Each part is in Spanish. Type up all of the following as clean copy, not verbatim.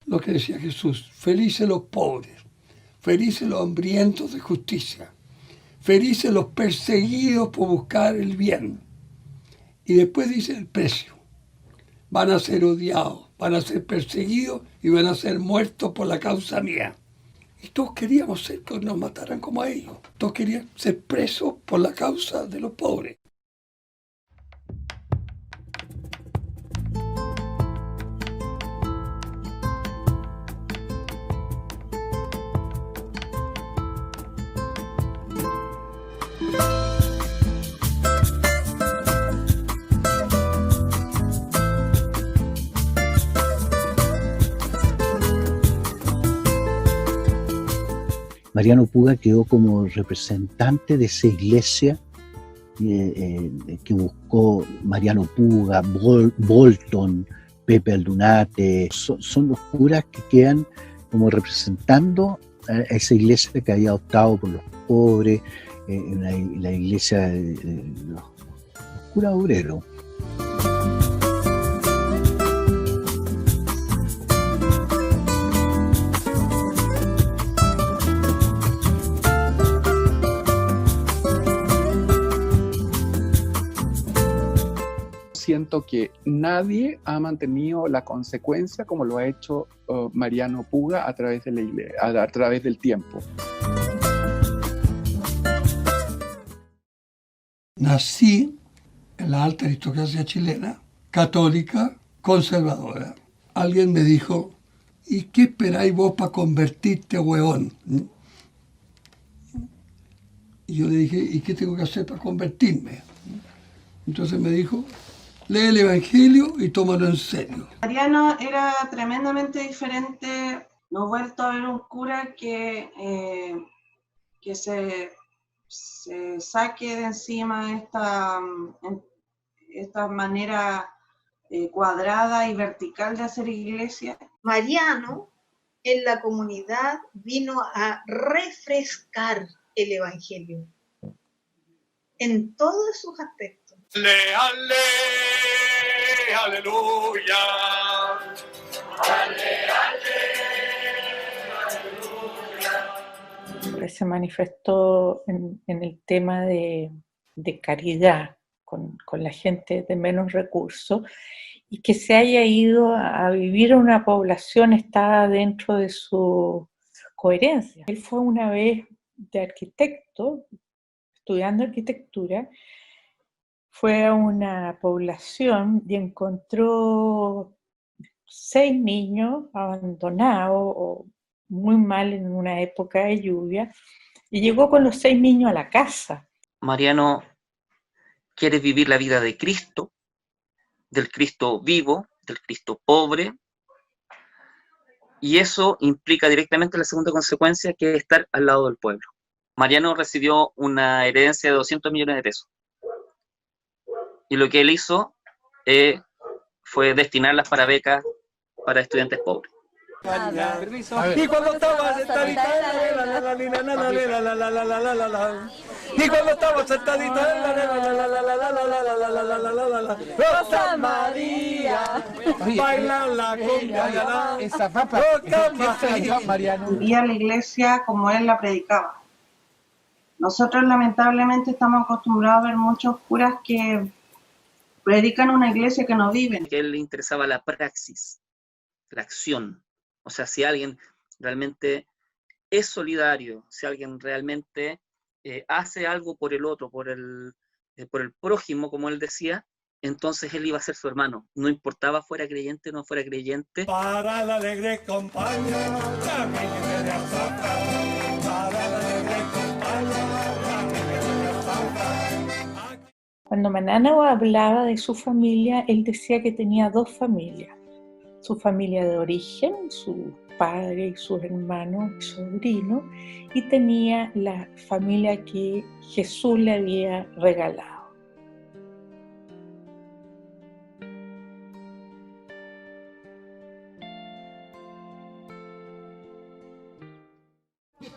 lo que decía Jesús: felices los pobres, felices los hambrientos de justicia, felices los perseguidos por buscar el bien. Y después dice el precio: van a ser odiados, van a ser perseguidos y van a ser muertos por la causa mía. Y todos queríamos ser que nos mataran como a ellos. Todos querían ser presos por la causa de los pobres. Mariano Puga quedó como representante de esa iglesia que buscó Mariano Puga, Bolton, Pepe Aldunate. Son los curas que quedan como representando a esa iglesia que había optado por los pobres, la iglesia de los curas obreros. Siento que nadie ha mantenido la consecuencia como lo ha hecho Mariano Puga a través de la iglesia, a través del tiempo. Nací en la alta aristocracia chilena, católica, conservadora. Alguien me dijo: ¿y qué esperáis vos para convertirte, hueón? Y yo le dije: ¿y qué tengo que hacer para convertirme? Entonces me dijo: lee el Evangelio y tómalo en serio. Mariano era tremendamente diferente. No he vuelto a ver un cura que se saque de encima esta manera cuadrada y vertical de hacer iglesia. Mariano en la comunidad vino a refrescar el Evangelio en todos sus aspectos. Ale, aleluya. Aleluya. Se manifestó en el tema de caridad con la gente de menos recursos, y que se haya ido a vivir a una población está dentro de su coherencia. Él fue una vez de arquitecto, estudiando arquitectura, fue a una población y encontró 6 niños abandonados o muy mal en una época de lluvia, y llegó con los 6 niños a la casa. Mariano quiere vivir la vida de Cristo, del Cristo vivo, del Cristo pobre, y eso implica directamente la segunda consecuencia, que es estar al lado del pueblo. Mariano recibió una herencia de 200 millones de pesos. Y lo que él hizo fue destinarlas para becas para estudiantes pobres. Permiso. Y cuando estaba sentadita, y cuando estaba sentadita, Rosa María, bailan la cumbia. Esa papa, Mariano. Vivía la iglesia como él la predicaba. Nosotros lamentablemente estamos acostumbrados a ver muchos curas que predican una iglesia que no viven. A él le interesaba la praxis, la acción. O sea, si alguien realmente es solidario, si alguien realmente hace algo por el otro, por el prójimo, como él decía, entonces él iba a ser su hermano. No importaba fuera creyente o no fuera creyente. Para la alegre compañía, camine de azafra. Para la alegre compañía, camine de azafra. Cuando Mananao hablaba de su familia, él decía que tenía 2 familias. Su familia de origen, su padre y sus hermanos y sobrinos, y tenía la familia que Jesús le había regalado.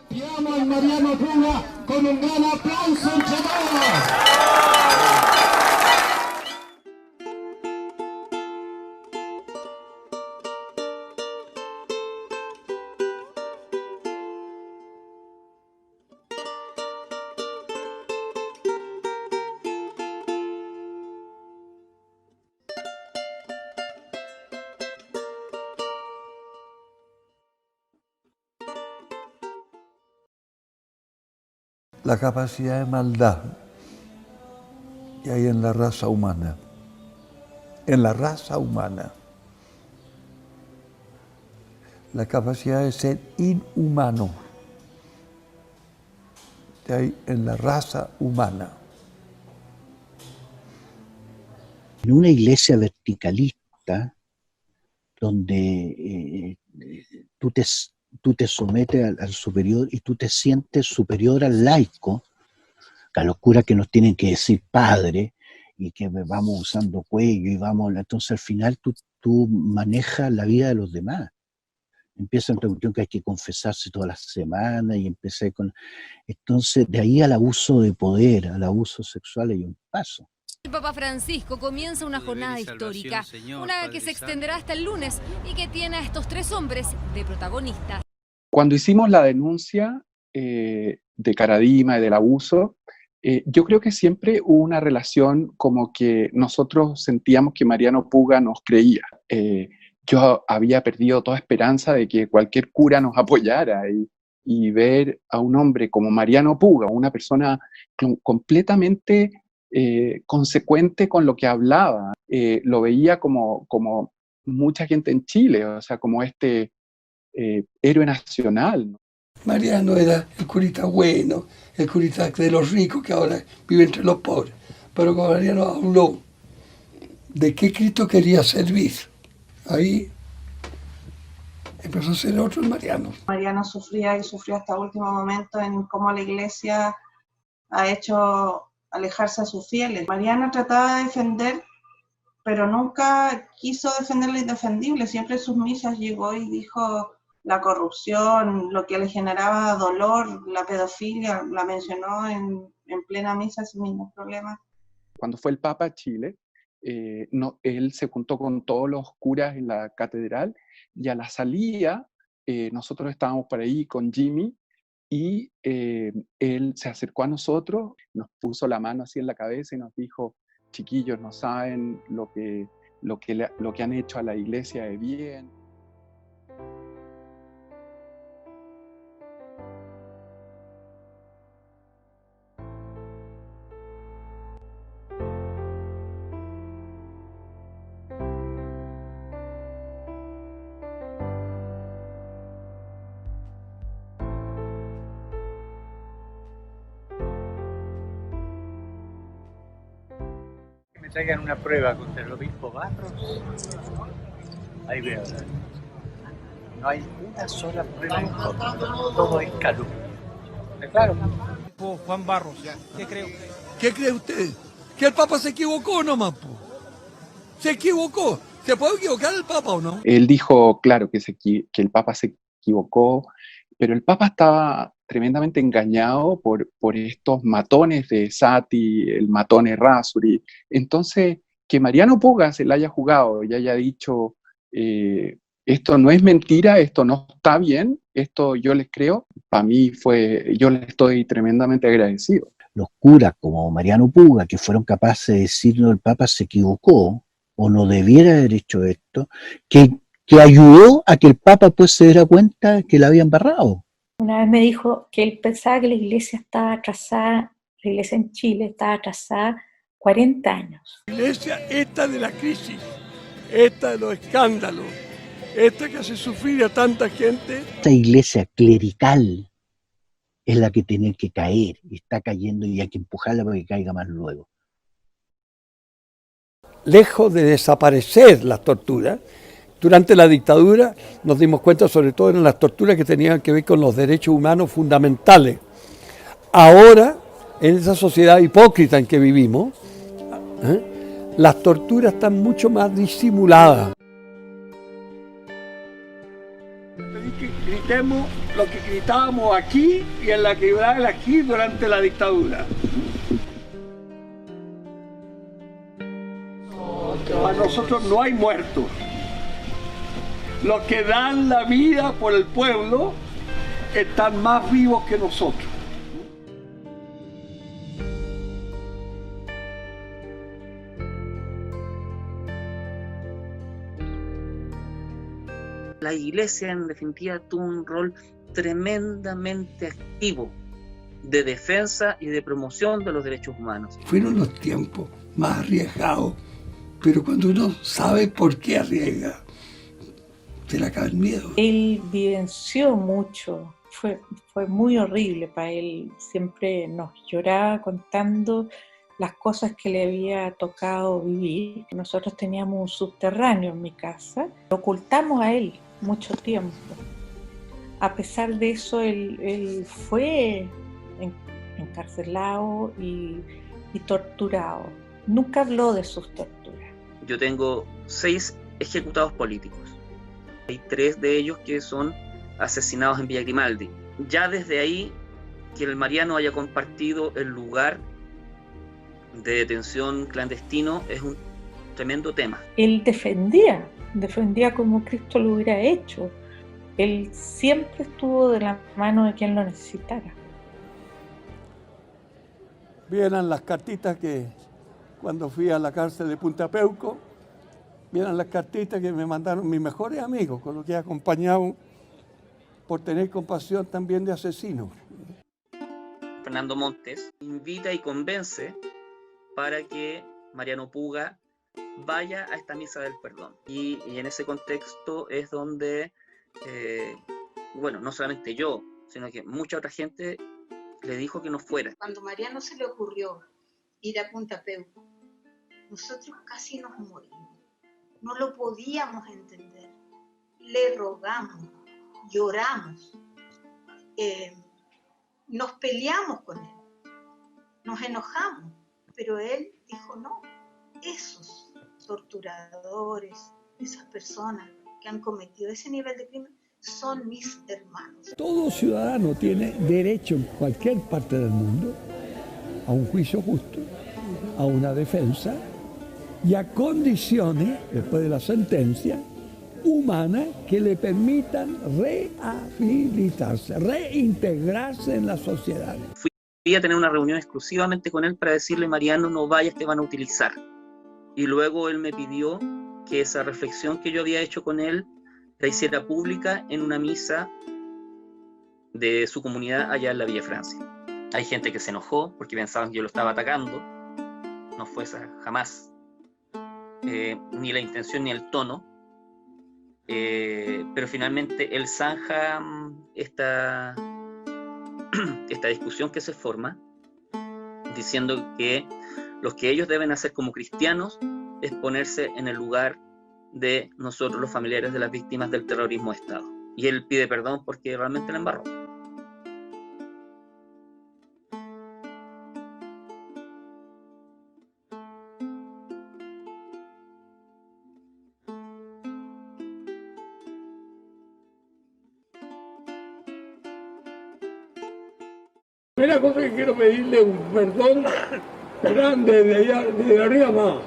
Llamo a Mariano Puga con un gran aplauso entre todos. la capacidad de maldad que hay en la raza humana. En la raza humana. La capacidad de ser inhumano que hay en la raza humana. En una iglesia verticalista, donde tú te sometes al superior y tú te sientes superior al laico, a los curas que nos tienen que decir padre, y que vamos usando cuello, y vamos, entonces al final tú manejas la vida de los demás. Empieza otra cuestión que hay que confesarse todas las semanas, y empecé con... Entonces, de ahí al abuso de poder, al abuso sexual, hay un paso. El Papa Francisco comienza una jornada histórica, una que se extenderá hasta el lunes y que tiene a estos 3 hombres de protagonistas. Cuando hicimos la denuncia de Caradima y del abuso, yo creo que siempre hubo una relación como que nosotros sentíamos que Mariano Puga nos creía. Yo había perdido toda esperanza de que cualquier cura nos apoyara, y ver a un hombre como Mariano Puga, una persona completamente consecuente con lo que hablaba, lo veía como mucha gente en Chile, o sea, como este héroe nacional, ¿no? Mariano era el curita bueno, el curita de los ricos que ahora vive entre los pobres. Pero cuando Mariano habló de qué Cristo quería servir, ahí empezó a ser otro Mariano. Mariano sufría y sufrió hasta el último momento en cómo la iglesia ha hecho alejarse a sus fieles. Mariano trataba de defender, pero nunca quiso defender lo indefendible. Siempre en sus misas llegó y dijo la corrupción, lo que le generaba dolor, la pedofilia, la mencionó en plena misa sin ningún problema. Cuando fue el Papa a Chile, él se juntó con todos los curas en la catedral, y a la salida nosotros estábamos por ahí con Jimmy, y él se acercó a nosotros, nos puso la mano así en la cabeza y nos dijo: chiquillos, no saben lo que han hecho a la iglesia de bien. Traigan una prueba contra el obispo Barros. Ahí veo. No hay una sola prueba en contra. Todo es calumnia. Claro. Juan Barros, ¿qué cree usted? ¿Qué cree usted? Que el Papa se equivocó nomás, po. Se equivocó. ¿Se puede equivocar el Papa o no? Él dijo, claro, que el Papa se equivocó, pero el Papa estaba tremendamente engañado por estos matones de Sati, el matón Errázuri. Entonces, que Mariano Puga se la haya jugado y haya dicho, esto no es mentira, esto no está bien, esto yo les creo, para mí yo le estoy tremendamente agradecido. Los curas como Mariano Puga, que fueron capaces de decirnos el Papa se equivocó, o no debiera haber hecho esto, que ayudó a que el Papa pues se diera cuenta que la habían barrado. Una vez me dijo que él pensaba que la iglesia estaba atrasada, la iglesia en Chile estaba atrasada 40 años. La iglesia, esta de la crisis, esta de los escándalos, esta que hace sufrir a tanta gente. Esta iglesia clerical es la que tiene que caer, y está cayendo, y hay que empujarla para que caiga más luego. Lejos de desaparecer las torturas, durante la dictadura nos dimos cuenta sobre todo en las torturas que tenían que ver con los derechos humanos fundamentales. Ahora, en esa sociedad hipócrita en que vivimos, las torturas están mucho más disimuladas. Pedí que gritemos lo que gritábamos aquí y en la quebrada aquí durante la dictadura. Para nosotros no hay muertos. Los que dan la vida por el pueblo están más vivos que nosotros. La iglesia, en definitiva, tuvo un rol tremendamente activo de defensa y de promoción de los derechos humanos. Fueron los tiempos más arriesgados, pero cuando uno sabe por qué arriesga, se le acaba el miedo. Él vivenció mucho, fue muy horrible para él, siempre nos lloraba contando las cosas que le había tocado vivir. Nosotros teníamos un subterráneo en mi casa, lo ocultamos a él mucho tiempo. A pesar de eso, él fue encarcelado y torturado. Nunca habló de sus torturas. Yo tengo 6 ejecutados políticos. Hay 3 de ellos que son asesinados en Villa Grimaldi. Ya desde ahí, que el Mariano haya compartido el lugar de detención clandestino es un tremendo tema. Él defendía como Cristo lo hubiera hecho. Él siempre estuvo de la mano de quien lo necesitara. Vieran las cartitas que cuando fui a la cárcel de Punta Peuco, vieran las cartitas que me mandaron mis mejores amigos, con los que he acompañado por tener compasión también de asesinos. Fernando Montes invita y convence para que Mariano Puga vaya a esta misa del perdón. Y en ese contexto es donde, no solamente yo, sino que mucha otra gente le dijo que no fuera. Cuando a Mariano se le ocurrió ir a Punta Peuco, nosotros casi nos morimos. No lo podíamos entender. Le rogamos, lloramos, nos peleamos con él, nos enojamos, pero él dijo no. Esos torturadores, esas personas que han cometido ese nivel de crimen, son mis hermanos. Todo ciudadano tiene derecho en cualquier parte del mundo a un juicio justo, a una defensa y a condiciones, después de la sentencia, humanas que le permitan rehabilitarse, reintegrarse en la sociedad. Fui a tener una reunión exclusivamente con él para decirle: Mariano, no vayas, te van a utilizar. Y luego él me pidió que esa reflexión que yo había hecho con él la hiciera pública en una misa de su comunidad allá en la Villa Francia. Hay gente que se enojó porque pensaban que yo lo estaba atacando. No fue esa jamás ni la intención ni el tono, pero finalmente él zanja esta discusión que se forma diciendo que lo que ellos deben hacer como cristianos es ponerse en el lugar de nosotros, los familiares de las víctimas del terrorismo de Estado. Y él pide perdón porque realmente la embarró. Primera cosa que quiero pedirle un perdón grande de arriba abajo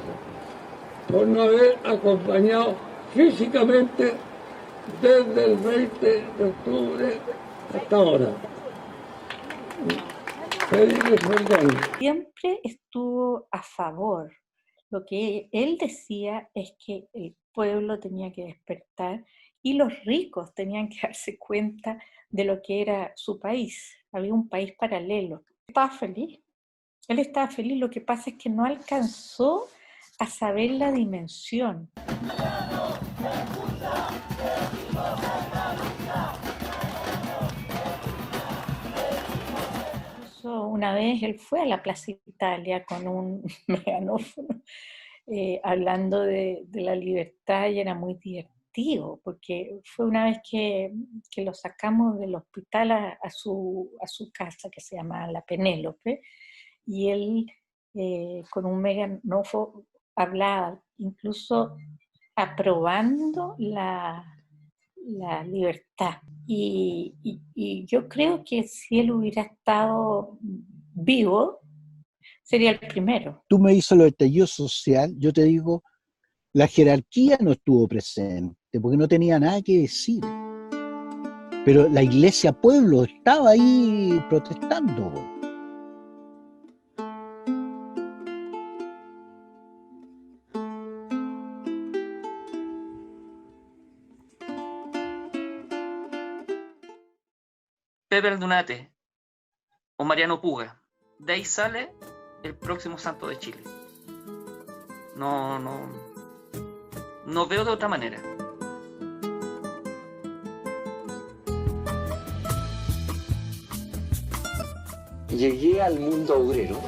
por no haber acompañado físicamente desde el 20 de octubre hasta ahora. Pedirle perdón. Siempre estuvo a favor. Lo que él decía es que el pueblo tenía que despertar y los ricos tenían que darse cuenta de lo que era su país. Había un país paralelo. Estaba feliz. Él estaba feliz. Lo que pasa es que no alcanzó a saber la dimensión. Una vez él fue a la Plaza Italia con un meganófono hablando de la libertad y era muy divertido porque fue una vez que lo sacamos del hospital a su casa que se llama La Penélope y él con un meganófono hablaba, incluso aprobando la libertad. Y yo creo que si él hubiera estado vivo, sería el primero. Tú me dices lo estallido social, yo te digo, la jerarquía no estuvo presente, porque no tenía nada que decir. Pero la iglesia pueblo estaba ahí protestando. Pepe Aldunate o Mariano Puga. De ahí sale el próximo santo de Chile. No veo de otra manera. Llegué al mundo obrero,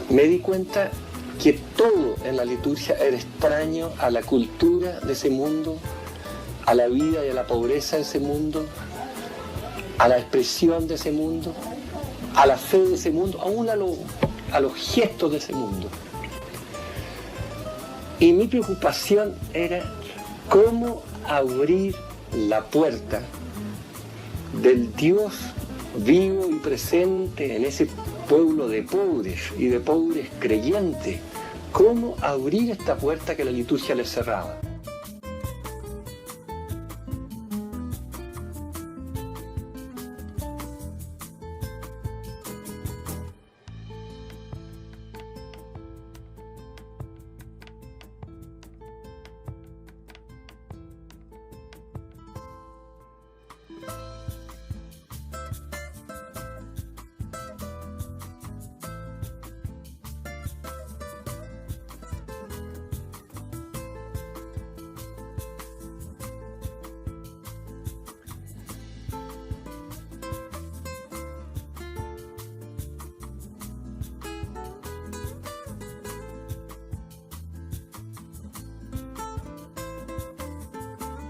me di cuenta que todo en la liturgia era extraño a la cultura de ese mundo, a la vida y a la pobreza de ese mundo, a la expresión de ese mundo, a la fe de ese mundo, aún a los gestos de ese mundo. Y mi preocupación era cómo abrir la puerta del Dios vivo y presente en ese pueblo de pobres y de pobres creyentes. ¿Cómo abrir esta puerta que la liturgia les cerraba?